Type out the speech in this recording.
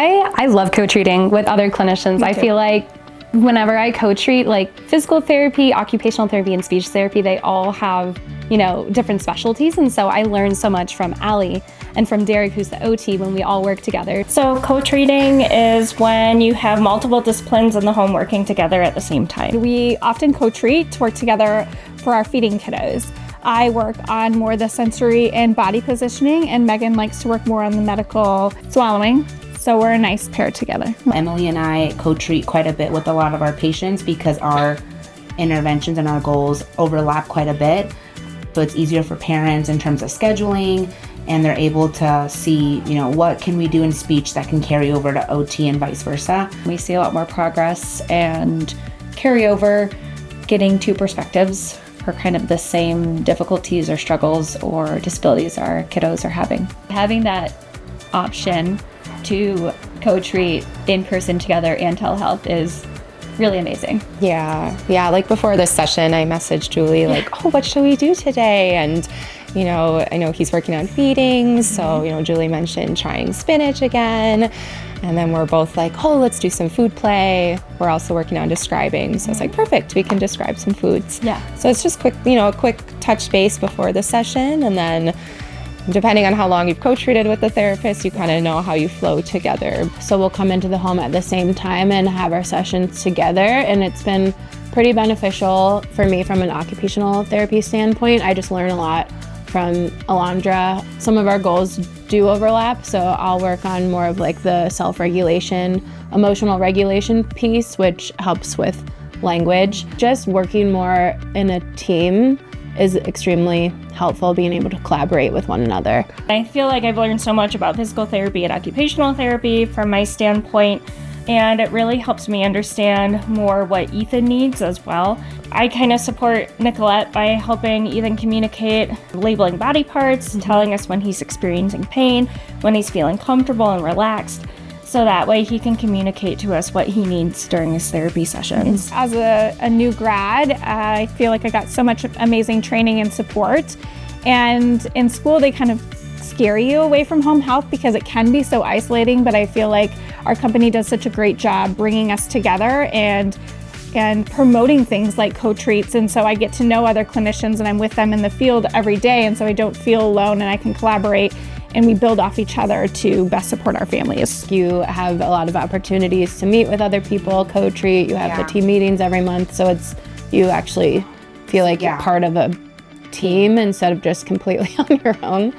I love co-treating with other clinicians. I feel like whenever I co-treat, like physical therapy, occupational therapy, and speech therapy, they all have, you know, different specialties. And so I learned so much from Allie and from Derek, who's the OT, when we all work together. So co-treating is when you have multiple disciplines in the home working together at the same time. We often co-treat to work together for our feeding kiddos. I work on more the sensory and body positioning, and Megan likes to work more on the medical swallowing. So we're a nice pair together. Emily and I co-treat quite a bit with a lot of our patients because our interventions and our goals overlap quite a bit. So it's easier for parents in terms of scheduling, and they're able to see, you know, what can we do in speech that can carry over to OT and vice versa. We see a lot more progress and carryover, getting two perspectives for kind of the same difficulties or struggles or disabilities our kiddos are having. Having that option to co-treat in person together and telehealth is really amazing. Yeah, like before this session, I messaged Julie like, oh, what should we do today? And, you know, I know he's working on feedings, so, you know, Julie mentioned trying spinach again. And then we're both like, oh, let's do some food play. We're also working on describing. So it's like, perfect, we can describe some foods. Yeah. So it's just quick, you know, a quick touch base before the session. And then depending on how long you've co-treated with the therapist, you kind of know how you flow together. So we'll come into the home at the same time and have our sessions together. And it's been pretty beneficial for me from an occupational therapy standpoint. I just learn a lot from Alondra. Some of our goals do overlap, so I'll work on more of like the self-regulation, emotional regulation piece, which helps with language. Just working more in a team is extremely helpful, being able to collaborate with one another. I feel like I've learned so much about physical therapy and occupational therapy from my standpoint, and it really helps me understand more what Ethan needs as well. I kind of support Nicolette by helping Ethan communicate, labeling body parts, telling us when he's experiencing pain, when he's feeling comfortable and relaxed, so that way he can communicate to us what he needs during his therapy sessions. As a new grad, I feel like I got so much amazing training and support. And in school, they kind of scare you away from home health because it can be so isolating, but I feel like our company does such a great job bringing us together and promoting things like co-treats. And so I get to know other clinicians and I'm with them in the field every day. And so I don't feel alone and I can collaborate and we build off each other to best support our families. You have a lot of opportunities to meet with other people, co-treat, you have the team meetings every month. So it's, you actually feel like you're part of a team instead of just completely on your own.